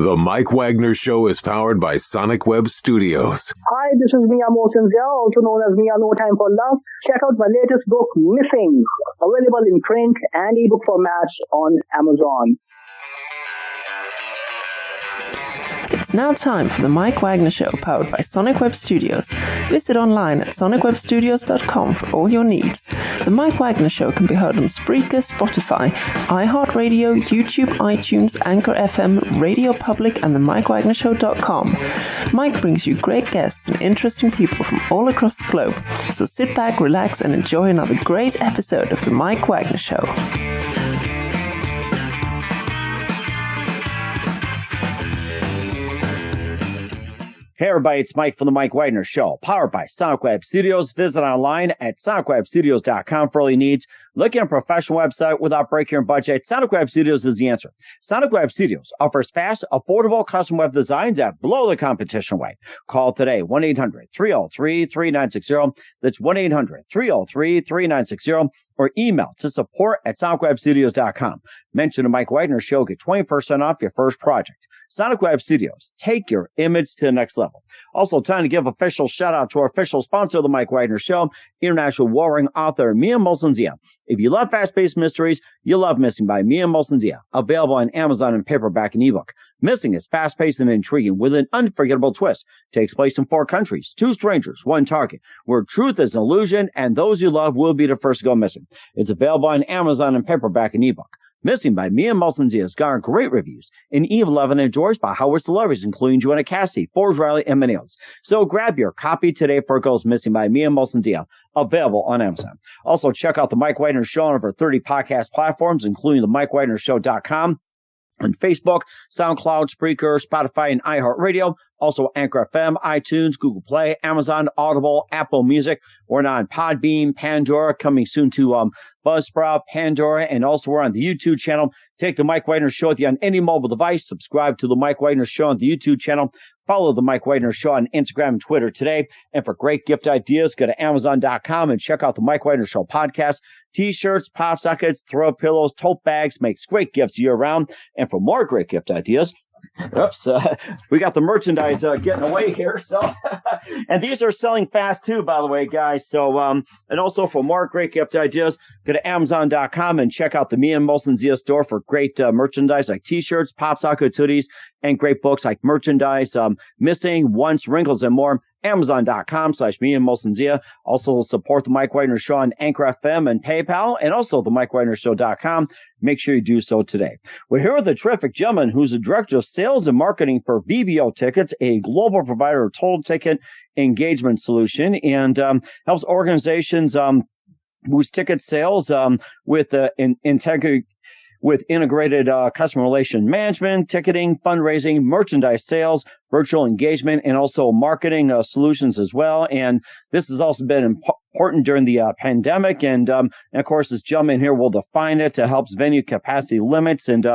The Mike Wagner Show is powered by Sonic Web Studios. Hi, this is Mia Mosensia, also known as Mia No Time for Love. Check out my latest book, Missing, available in print and ebook formats on Amazon. It's now time for the Mike Wagner Show, powered by Sonic Web Studios. Visit online at sonicwebstudios.com for all your needs. The Mike Wagner Show can be heard on Spreaker, Spotify, iHeartradio, YouTube, iTunes, Anchor FM, Radio Public, and the MikeWagnerShow.com. Mike brings you great guests and interesting people from all across the globe. So sit back, relax, and enjoy another great episode of the Mike Wagner Show. Hey everybody, it's Mike from the Mike Wagner Show, powered by Sonic Web Studios. Visit online at sonicwebstudios.com for all your needs. Looking at a professional website without breaking your budget, Sonic Web Studios is the answer. Sonic Web Studios offers fast, affordable custom web designs that blow the competition away. Call today, 1-800-303-3960. That's 1-800-303-3960. Or email to support@sonicwebstudios.com. Mention the Mike Wagner Show, get 20% off your first project. Sonic Web Studios, take your image to the next level. Also, time to give official shout out to our official sponsor of the Mike Wagner Show, international warring author Mia Mosensia. If you love fast-paced mysteries, you'll love Missing by Mia Mosensia, available on Amazon in paperback and ebook. Missing is fast-paced and intriguing with an unforgettable twist. Takes place in 4 countries, 2 strangers, 1 target, where truth is an illusion and those you love will be the first to go missing. It's available on Amazon in paperback and ebook. Missing by Mia Mosensia has garnered great reviews and even loved and endorsed by Howard celebrities, including Joanna Cassidy, Forbes Riley, and many others. So grab your copy today for it goes Missing by Mia Mosensia, available on Amazon. Also, check out the Mike Wagner Show on over 30 podcast platforms, including the MikeWagnerShow.com. On Facebook, SoundCloud, Spreaker, Spotify, and iHeartradio. Also, Anchor FM, iTunes, Google Play, Amazon, Audible, Apple Music. We're on Podbean, Pandora, coming soon to Buzzsprout, Pandora, and also we're on the YouTube channel. Take the Mike Wagner Show with you on any mobile device. Subscribe to the Mike Wagner Show on the YouTube channel. Follow the Mike Wagner Show on Instagram and Twitter today. And for great gift ideas, go to Amazon.com and check out the Mike Wagner Show podcast. T-shirts, pop sockets, throw pillows, tote bags, makes great gifts year-round. And for more great gift ideas, we got the merchandise getting away here. So, and these are selling fast too, by the way, guys. So, and also for more great gift ideas, go to Amazon.com and check out the Mia Mosensia store for great merchandise like T-shirts, pop sockets, hoodies, and great books like merchandise, Missing, Once, Wrinkles, and more. Amazon.com/Mia Mosensia. Also support the Mike Wagner Show on Anchor FM and PayPal, and also the MikeWagnerShow.com. Make sure you do so today. We're here with a terrific gentleman who's the Director of Sales and Marketing for VBO Tickets, a global provider of total ticket engagement solution, and helps organizations boost ticket sales with integrity. With integrated customer relation management, ticketing, fundraising, merchandise sales, virtual engagement, and also marketing solutions as well. And this has also been important during the pandemic. And of course, this gentleman here will define it to helps venue capacity limits. And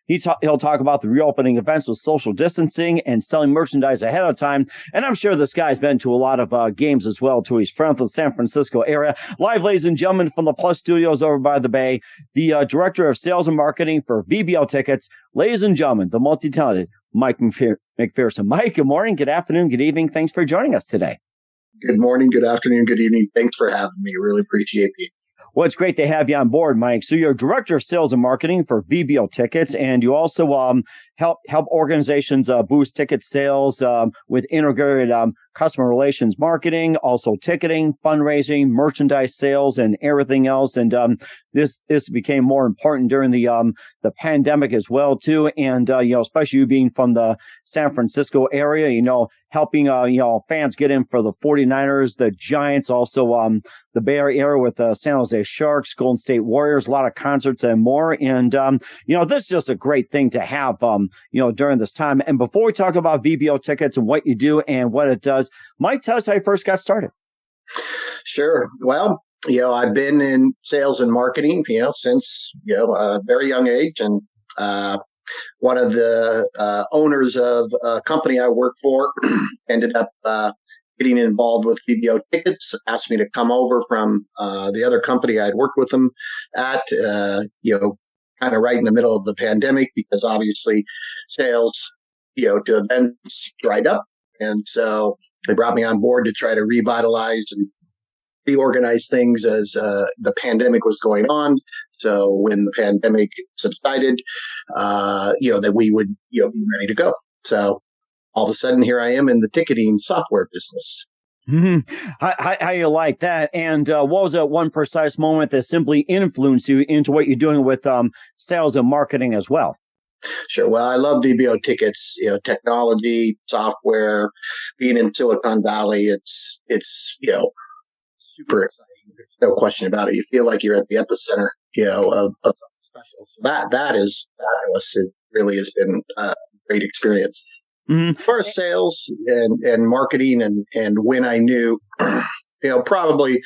he'll talk about the reopening events with social distancing and selling merchandise ahead of time. And I'm sure this guy's been to a lot of games as well, too. He's from the San Francisco area. Live, ladies and gentlemen, from the Plus Studios over by the Bay, the Director of Sales and Marketing for VBO Tickets. Ladies and gentlemen, the multi-talented Mike MacPherson. Mike, good morning, good afternoon, good evening. Thanks for joining us today. Good morning, good afternoon, good evening. Thanks for having me. Really appreciate it. Well, it's great to have you on board, Mike. So you're Director of Sales and Marketing for VBO Tickets, and you also help organizations boost ticket sales with integrated customer relations marketing, also ticketing, fundraising, merchandise sales, and everything else. And this became more important during the pandemic as well, too. And especially you being from the San Francisco area, helping fans get in for the 49ers, the Giants, also the Bay Area with the San Jose Sharks, Golden State Warriors, a lot of concerts and more. And this is just a great thing to have during this time. And before we talk about VBO Tickets and what you do and what it does, Mike, tell us how you first got started. Sure. Well, I've been in sales and marketing, since a very young age, and one of the owners of a company I work for ended up getting involved with VBO Tickets, asked me to come over from the other company I'd worked with them at, kind of right in the middle of the pandemic, because obviously sales to events dried up. And so they brought me on board to try to revitalize and reorganize things as the pandemic was going on. So when the pandemic subsided, that we would, be ready to go. So all of a sudden, here I am in the ticketing software business. How you like that? And what was that one precise moment that simply influenced you into what you're doing with sales and marketing as well? Sure. Well, I love VBO Tickets, technology, software, being in Silicon Valley. It's super exciting. There's no question about it. You feel like you're at the epicenter, of something special. So that is fabulous. It really has been a great experience. Mm-hmm. As far as sales and marketing and when I knew, probably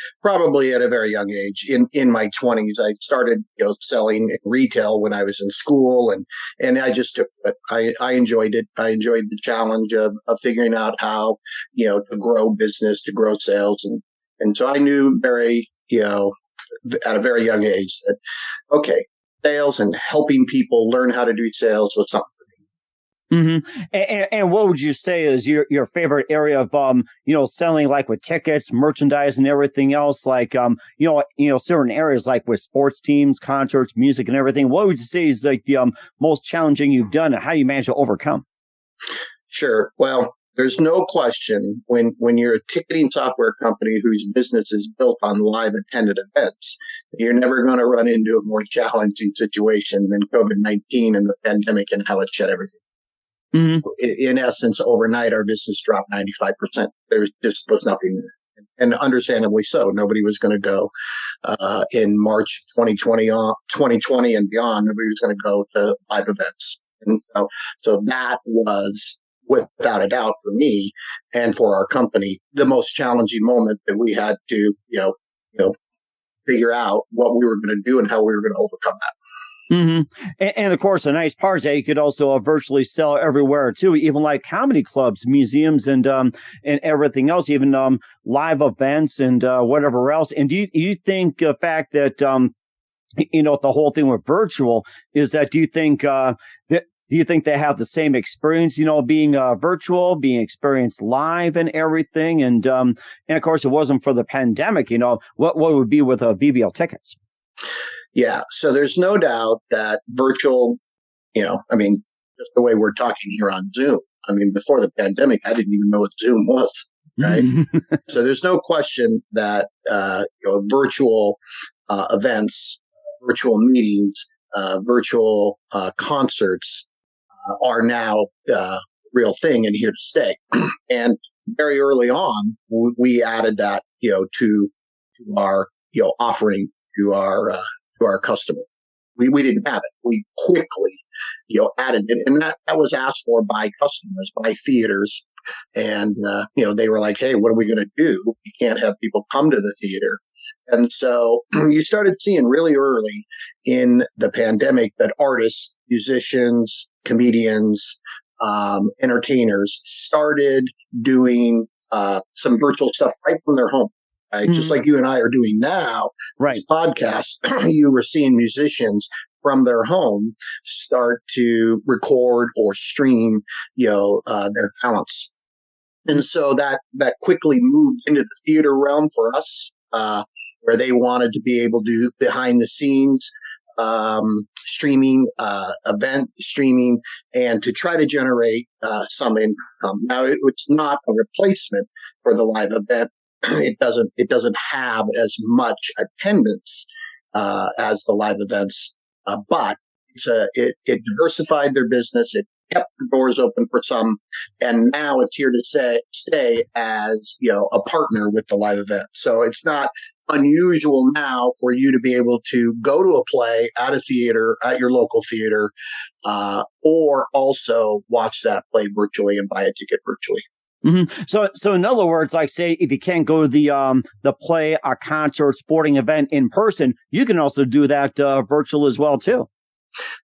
at a very young age, in my 20s, I started, selling in retail when I was in school, and I just took it. I enjoyed it. I enjoyed the challenge of figuring out how, to grow business, to grow sales. And so I knew at a very young age that, okay, sales and helping people learn how to do sales was something. Mm-hmm. And what would you say is your favorite area of selling, like with tickets, merchandise, and everything else? Like certain areas like with sports teams, concerts, music, and everything. What would you say is like the most challenging you've done, and how do you manage to overcome? Sure. Well, there's no question when you're a ticketing software company whose business is built on live attended events, you're never going to run into a more challenging situation than COVID-19 and the pandemic and how it shut everything. Mm-hmm. In essence, overnight, our business dropped 95%. There just was nothing there. And understandably so. Nobody was going to go in March 2020 and beyond. Nobody was going to go to live events. And so that was, without a doubt, for me and for our company, the most challenging moment that we had to, figure out what we were going to do and how we were going to overcome that. Mm-hmm. And of course, the nice part is that you could also virtually sell everywhere too, even like comedy clubs, museums, and everything else, even live events and whatever else. And do you think the fact that the whole thing with virtual is that do you think they have the same experience, being virtual, being experienced live and everything? And of course, it wasn't for the pandemic. What would be with VBO tickets? Yeah. So there's no doubt that virtual, just the way we're talking here on Zoom. Before the pandemic, I didn't even know what Zoom was. Right. So there's no question that, virtual events, virtual meetings, virtual concerts are now real thing and here to stay. And very early on, we added that, to our, offering to our customer. We didn't have it. We quickly, added it. And that was asked for by customers, by theaters. And, they were like, hey, what are we going to do? We can't have people come to the theater. And so you started seeing really early in the pandemic that artists, musicians, comedians, entertainers started doing some virtual stuff right from their home. Right? Mm-hmm. Just like you and I are doing now, right? This podcast, you were seeing musicians from their home start to record or stream, their talents. And so that quickly moved into the theater realm for us, where they wanted to be able to do behind the scenes streaming, event streaming, and to try to generate some income. Now, it's not a replacement for the live event. It doesn't have as much attendance as the live events, but it diversified their business. It kept the doors open for some, and now it's here to stay as a partner with the live event. So it's not unusual now for you to be able to go to a play at a theater, at your local theater, or also watch that play virtually and buy a ticket virtually. Mm-hmm. So in other words, like say, if you can't go to the play, a concert, sporting event in person, you can also do that virtual as well too.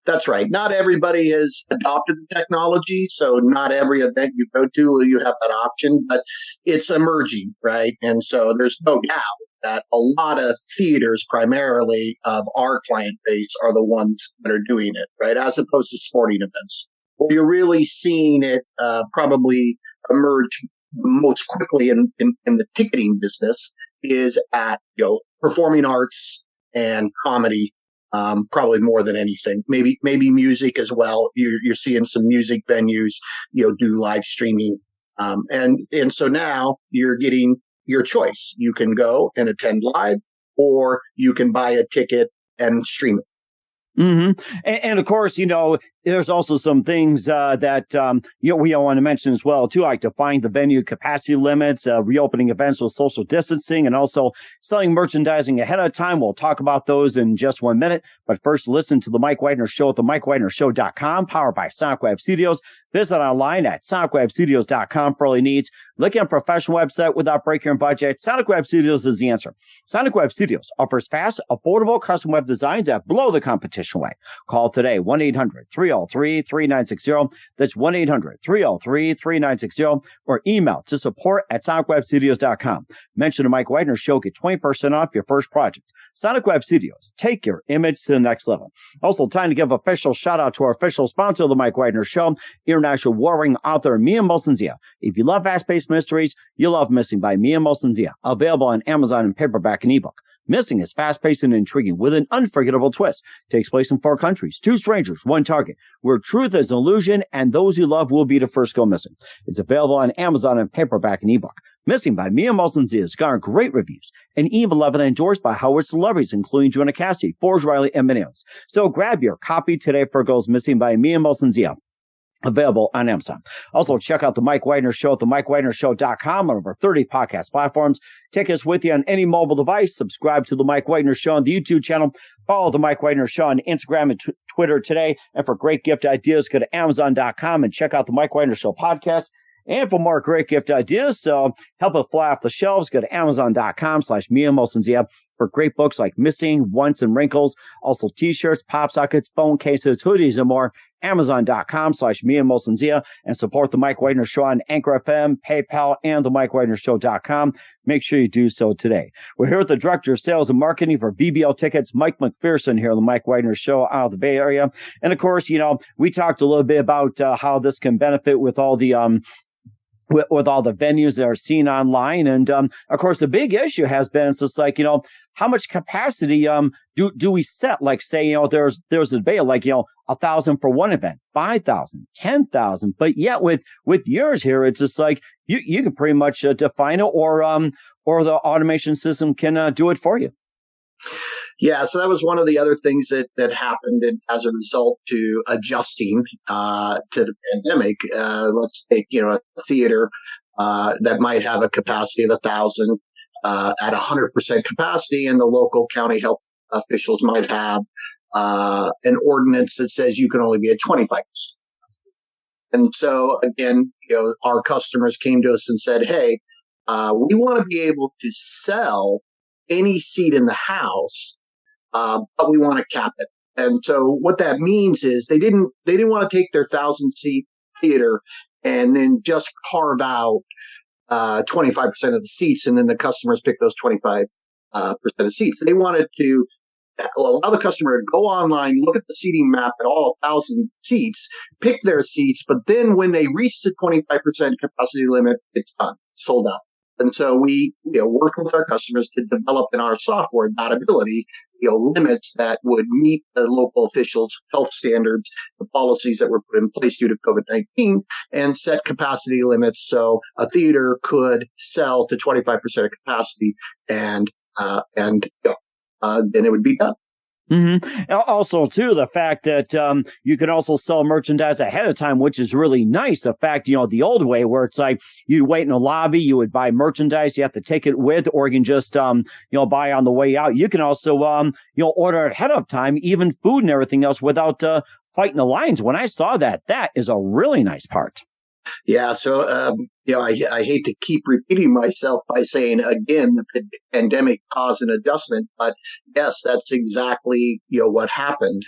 That's right. Not everybody has adopted the technology, so not every event you go to will you have that option, but it's emerging, right? And so there's no doubt that a lot of theaters, primarily of our client base, are the ones that are doing it, right? As opposed to sporting events. where you're really seeing it probably emerge most quickly in the ticketing business is at, performing arts and comedy, probably more than anything. Maybe music as well. You're seeing some music venues, do live streaming. And so now you're getting your choice. You can go and attend live, or you can buy a ticket and stream it. Mm-hmm. And of course, there's also some things that we want to mention as well, too, like define the venue capacity limits, reopening events with social distancing, and also selling merchandising ahead of time. We'll talk about those in just 1 minute. But first, listen to The Mike Wagner Show at themikewagnershow.com, powered by Sonic Web Studios. Visit online at sonicwebstudios.com for all your needs. Looking at a professional website without breaking your budget? Sonic Web Studios is the answer. Sonic Web Studios offers fast, affordable custom web designs that blow the competition away. Call today, 1-800-303-3960. That's 1-800-303-3960. Or email to support@sonicwebstudios.com. Mention the Mike Wagner Show. Get 20% off your first project. Sonic Web Studios. Take your image to the next level. Also, time to give official shout out to our official sponsor of the Mike Wagner Show, international warring author Mia Molson-Zia. If you love fast-paced mysteries, you'll love Missing by Mia Molson-Zia. Available on Amazon in paperback and ebook. Missing is fast-paced and intriguing with an unforgettable twist. Takes place in 4 countries, 2 strangers, 1 target, where truth is an illusion and those you love will be the first go missing. It's available on Amazon in paperback and ebook. Missing by Mia Molson-Zia has garnered great reviews and even 11 endorsed by Howard celebrities, including Joanna Cassidy, Forbes Riley, and many others. So grab your copy today for Girls Missing by Mia Molson-Zia. Available on Amazon. Also, check out The Mike Wagner Show at themikewagnershow.com on over 30 podcast platforms. Take us with you on any mobile device. Subscribe to The Mike Wagner Show on the YouTube channel. Follow The Mike Wagner Show on Instagram and Twitter today. And for great gift ideas, go to Amazon.com and check out The Mike Wagner Show podcast. And for more great gift ideas, so help it fly off the shelves, go to Amazon.com/Mia Molson-Zia for great books like Missing, Once, and Wrinkles. Also t-shirts, pop sockets, phone cases, hoodies, and more. Amazon.com/Mia Molson-Zia, and support the Mike Wagner Show on Anchor FM, PayPal, and the MikeWagnerShow.com. Make sure you do so today. We're here with the Director of Sales and Marketing for VBO Tickets, Mike MacPherson, here on the Mike Wagner Show out of the Bay Area. And of course, we talked a little bit about how this can benefit with all the with all the venues that are seen online. And, of course, the big issue has been, it's just like, how much capacity, do we set? Like, say, there's a debate, like, 1,000 for one event, 5,000, 10,000. But yet with yours here, it's just like, you can pretty much define it, or the automation system can do it for you. Yeah, so that was one of the other things that happened as a result to adjusting to the pandemic. Let's take a theater that might have a capacity of 1,000 at 100% capacity, and the local county health officials might have an ordinance that says you can only be at 25%. And so again, our customers came to us and said, "Hey, we want to be able to sell any seat in the house." But we want to cap it. And so what that means is they didn't want to take their 1,000-seat theater and then just carve out 25% of the seats, and then the customers pick those 25% of seats. They wanted to allow the customer to go online, look at the seating map at all 1,000 seats, pick their seats, but then when they reach the 25% capacity limit, it's done, sold out. And so we worked with our customers to develop in our software that ability, limits that would meet the local officials' health standards, the policies that were put in place due to COVID-19, and set capacity limits so a theater could sell to 25% of capacity, and then it would be done. Mm-hmm. Also, too, the fact that you can also sell merchandise ahead of time, which is really nice. The fact, the old way where it's like you wait in the lobby, you would buy merchandise, you have to take it with, or you can just, buy on the way out. You can also, order ahead of time, even food and everything else without fighting the lines. When I saw that is a really nice part. Yeah. So, I hate to keep repeating myself by saying again that the pandemic caused an adjustment, but yes, that's exactly, what happened.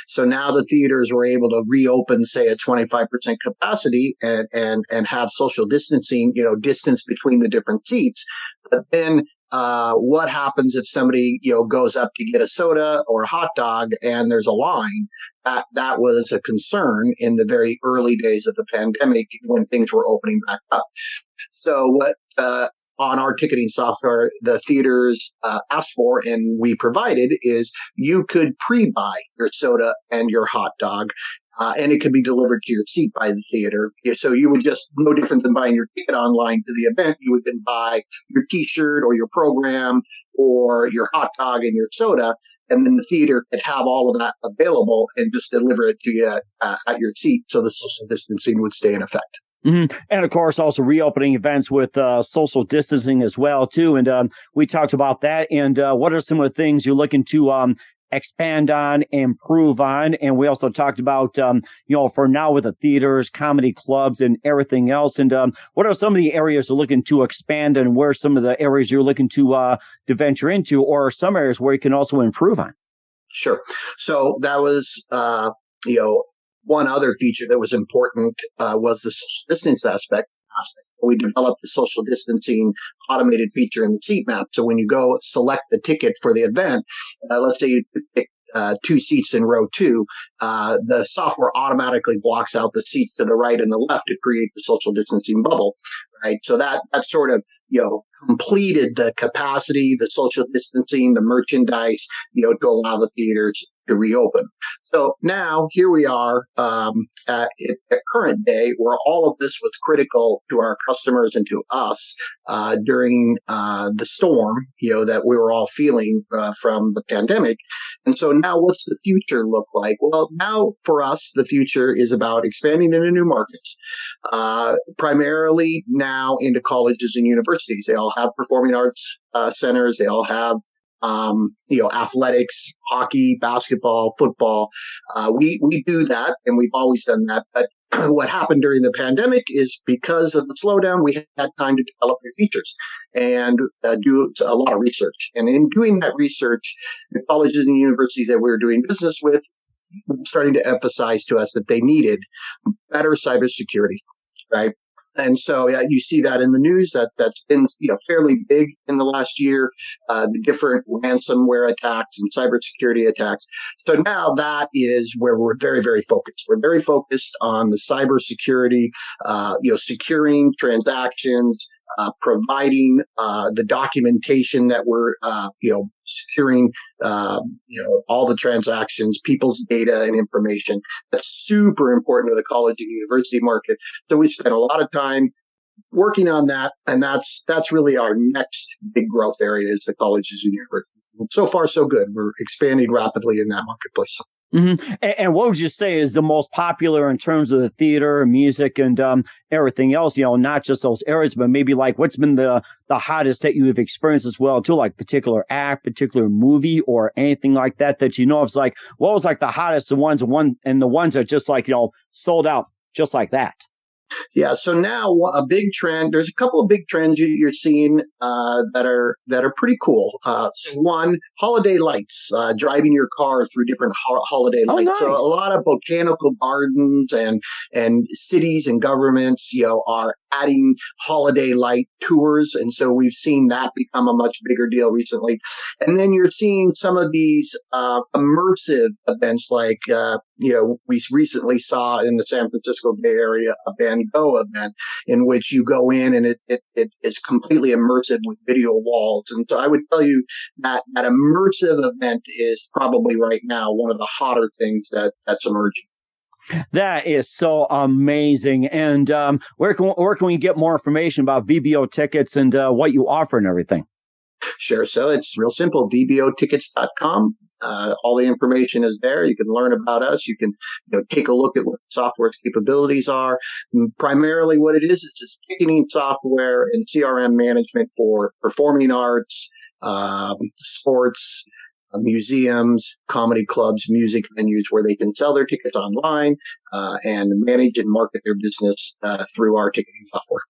So now the theaters were able to reopen, say, at 25% capacity and have social distancing, distance between the different seats. But then what happens if somebody, goes up to get a soda or a hot dog and there's a line? That was a concern in the very early days of the pandemic when things were opening back up. So what on our ticketing software the theaters asked for and we provided is you could pre-buy your soda and your hot dog. And it could be delivered to your seat by the theater. So you would just, no different than buying your ticket online to the event, you would then buy your T-shirt or your program or your hot dog and your soda. And then the theater could have all of that available and just deliver it to you at your seat. So the social distancing would stay in effect. Mm-hmm. And of course, also reopening events with social distancing as well, too. And we talked about that. And what are some of the things you're looking to expand on, improve on? And we also talked about, for now with the theaters, comedy clubs, and everything else. And what are some of the areas you're looking to expand, and where are some of the areas you're looking to venture into, or some areas where you can also improve on? Sure. So that was, one other feature that was important was the social distance aspect. We developed the social distancing automated feature in the seat map. So when you go select the ticket for the event, let's say you pick 2 seats in row 2, the software automatically blocks out the seats to the right and the left to create the social distancing bubble, right? So that sort of, completed the capacity, the social distancing, the merchandise, to allow the theaters to reopen. So now here we are at current day where all of this was critical to our customers and to us during the storm, that we were all feeling from the pandemic. And so now what's the future look like? Well, now for us, the future is about expanding into new markets, primarily now into colleges and universities. They all have performing arts centers. They all have athletics, hockey, basketball, football. We do that, and we've always done that. But what happened during the pandemic is because of the slowdown, we had time to develop new features and do a lot of research. And in doing that research, the colleges and universities that we were doing business with were starting to emphasize to us that they needed better cybersecurity, right? And so you see that in the news that's been fairly big in the last year, the different ransomware attacks and cybersecurity attacks. So now that is where we're very, very focused. We're very focused on the cybersecurity, securing transactions, providing the documentation that we're securing all the transactions, people's data and information. That's super important to the college and university market. So we spent a lot of time working on that, and that's really our next big growth area is the colleges and universities. And so far, so good. We're expanding rapidly in that marketplace. Mm-hmm. And what would you say is the most popular in terms of the theater, music, and everything else? Not just those areas, but maybe like what's been the hottest that you have experienced as well, too, like particular act, particular movie, or anything like that it's like what was like the hottest, and the ones that just like sold out just like that. Yeah. So now a big trend, there's a couple of big trends you're seeing that are pretty cool. So one, holiday lights, driving your car through different holiday lights. Nice. So a lot of botanical gardens and cities and governments, are adding holiday light tours. And so we've seen that become a much bigger deal recently. And then you're seeing some of these immersive events like, we recently saw in the San Francisco Bay Area a Van Gogh event in which you go in and it is completely immersive with video walls. And so I would tell you that immersive event is probably right now one of the hotter things that's emerging. That is so amazing. And where can we get more information about VBO tickets and what you offer and everything? Sure. So it's real simple, vbotickets.com. All the information is there. You can learn about us. You can take a look at what the software's capabilities are. And primarily what it is just ticketing software and CRM management for performing arts, sports, museums, comedy clubs, music venues where they can sell their tickets online and manage and market their business through our ticketing software.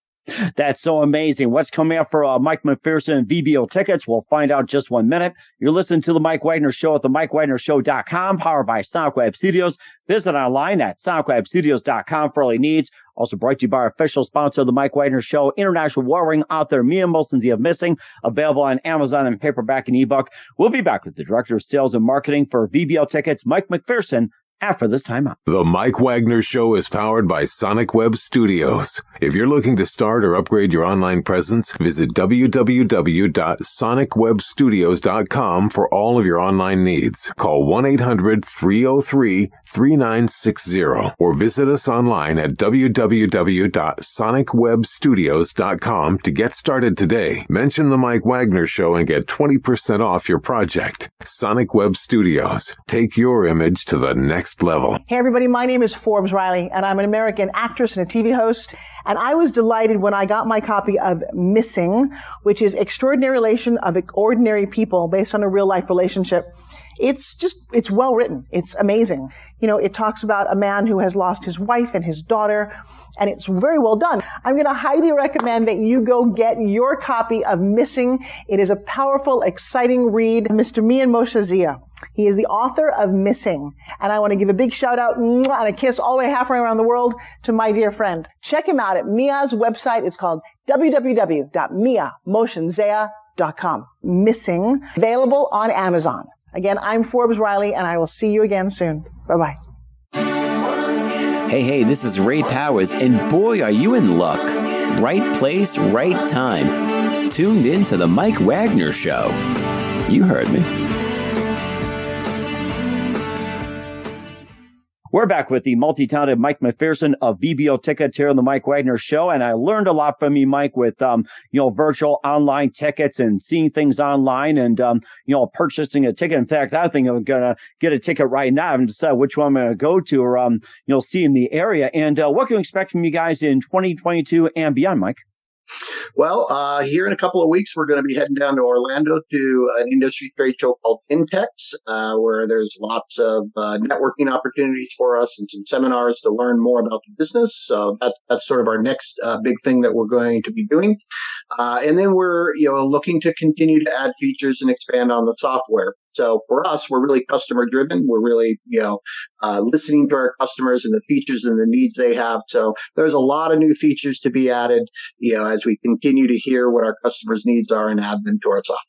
That's so amazing. What's coming up for Mike MacPherson and VBO Tickets? We'll find out just 1 minute. You're listening to The Mike Wagner Show at themikewagnershow.com, powered by Sonic Web Studios. Visit online at sonicwebstudios.com for all your needs. Also brought to you by our official sponsor of The Mike Wagner Show, international warring author Mia Molson's of Missing, available on Amazon and paperback and ebook. We'll be back with the Director of Sales and Marketing for VBO Tickets, Mike MacPherson, after this timeout. The Mike Wagner Show is powered by Sonic Web Studios. If you're looking to start or upgrade your online presence, visit www.sonicwebstudios.com for all of your online needs. Call 1-800-303-3960 or visit us online at www.sonicwebstudios.com to get started today. Mention The Mike Wagner Show and get 20% off your project. Sonic Web Studios. Take your image to the next level. Hey everybody, my name is Forbes Riley and I'm an American actress and a TV host, and I was delighted when I got my copy of Missing, which is Extraordinary Relation of Ordinary People based on a real life relationship. It's well written. It's amazing. You know, it talks about a man who has lost his wife and his daughter, and it's very well done. I'm going to highly recommend that you go get your copy of Missing. It is a powerful, exciting read. Mr. Mian Moshe Zia. He is the author of Missing. And I want to give a big shout out and a kiss all the way halfway around the world to my dear friend. Check him out at Mia's website. It's called www.miamoshenzea.com. Missing. Available on Amazon. Again, I'm Forbes Riley, and I will see you again soon. Bye-bye. Hey, this is Ray Powers, and boy, are you in luck. Right place, right time. Tuned in to the Mike Wagner Show. You heard me. We're back with the multi-talented Mike MacPherson of VBO Tickets here on the Mike Wagner Show. And I learned a lot from you, Mike, with, virtual online tickets and seeing things online and, purchasing a ticket. In fact, I think I'm going to get a ticket right now and decide which one I'm going to go to or, see in the area. And what can we expect from you guys in 2022 and beyond, Mike? Well, here in a couple of weeks, we're going to be heading down to Orlando to an industry trade show called Intex, where there's lots of networking opportunities for us and some seminars to learn more about the business. So that's sort of our next big thing that we're going to be doing. And then we're, looking to continue to add features and expand on the software. So for us, we're really customer driven. We're really, listening to our customers and the features and the needs they have. So there's a lot of new features to be added, as we continue to hear what our customers' needs are and add them to our software.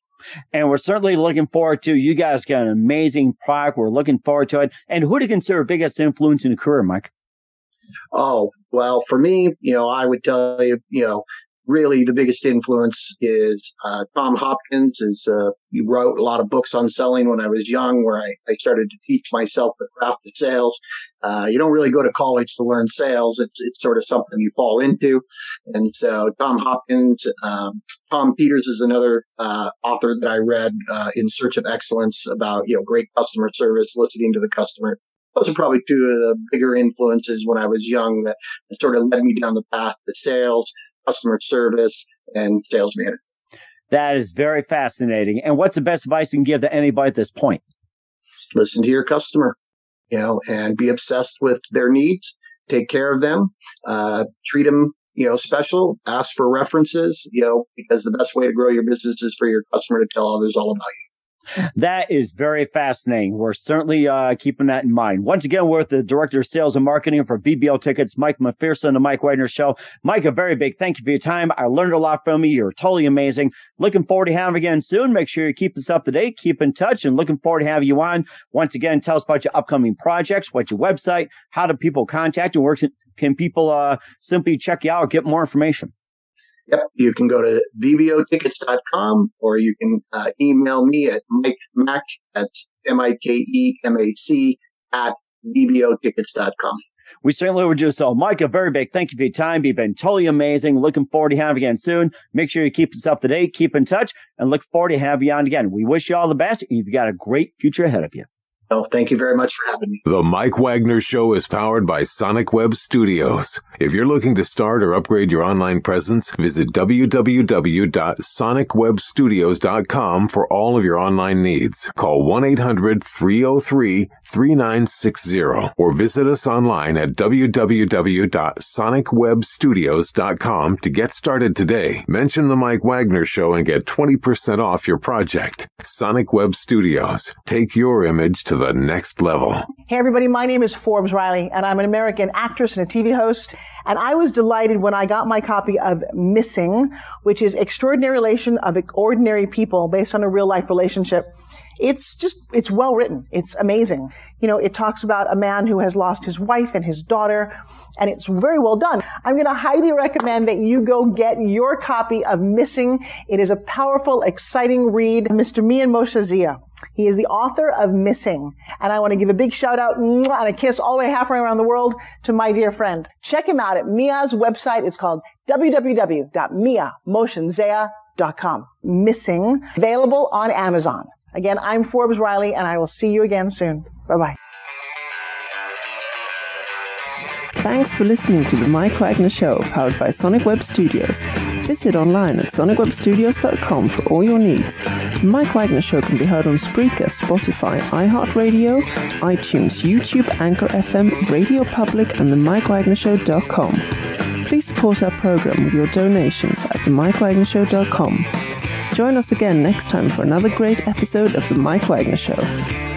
And we're certainly looking forward to, you guys got an amazing product. We're looking forward to it. And who do you consider biggest influence in your career, Mike? Oh, well, for me, I would tell you, really the biggest influence is Tom Hopkins. He wrote a lot of books on selling when I was young, where I started to teach myself the craft of sales. You don't really go to college to learn sales. It's sort of something you fall into. And so Tom Hopkins, Tom Peters is another author that I read, In Search of Excellence, about great customer service, listening to the customer. Those are probably two of the bigger influences when I was young that sort of led me down the path to sales, customer service, and sales management. That is very fascinating. And what's the best advice you can give to anybody at this point? Listen to your customer, and be obsessed with their needs. Take care of them. Treat them, special. Ask for references, because the best way to grow your business is for your customer to tell others all about you. That is very fascinating. We're certainly keeping that in mind. Once again, we're with the Director of Sales and Marketing for VBO Tickets, Mike MacPherson, the Mike Wagner Show. Mike, a very big thank you for your time. I learned a lot from you. You're totally amazing. Looking forward to having you again soon. Make sure you keep us up to date, keep in touch, and looking forward to having you on. Once again, tell us about your upcoming projects, what's your website, how do people contact you, where can people simply check you out or get more information? Yep. You can go to vbotickets.com, or you can email me at mikemac, that's MIKEMAC at vbotickets.com. We certainly would do so. Mike, a very big thank you for your time. You've been totally amazing. Looking forward to having you again soon. Make sure you keep us up to date, keep in touch, and look forward to having you on again. We wish you all the best, and you've got a great future ahead of you. Oh, thank you very much for having me. The Mike Wagner Show is powered by Sonic Web Studios. If you're looking to start or upgrade your online presence, visit www.sonicwebstudios.com for all of your online needs. Call 1-800-303-3960 or visit us online at www.sonicwebstudios.com to get started today. Mention the Mike Wagner Show and get 20% off your project. Sonic Web Studios. Take your image to the next level. Hey everybody, my name is Forbes Riley, and I'm an American actress and a TV host. And I was delighted when I got my copy of Missing, which is Extraordinary Relation of Ordinary People based on a real life relationship. It's well written. It's amazing. You know, it talks about a man who has lost his wife and his daughter, and it's very well done. I'm going to highly recommend that you go get your copy of Missing. It is a powerful, exciting read. Mr. Mian Moshe Zia. He is the author of Missing. And I want to give a big shout out and a kiss all the way halfway around the world to my dear friend. Check him out at Mia's website. It's called www.miamotionzea.com. Missing. Available on Amazon. Again, I'm Forbes Riley, and I will see you again soon. Bye-bye. Thanks for listening to The Mike Wagner Show, powered by Sonic Web Studios. Visit online at sonicwebstudios.com for all your needs. The Mike Wagner Show can be heard on Spreaker, Spotify, iHeartradio, iTunes, YouTube, Anchor FM, Radio Public, and themikewagnershow.com. Please support our program with your donations at themikewagnershow.com. Join us again next time for another great episode of The Mike Wagner Show.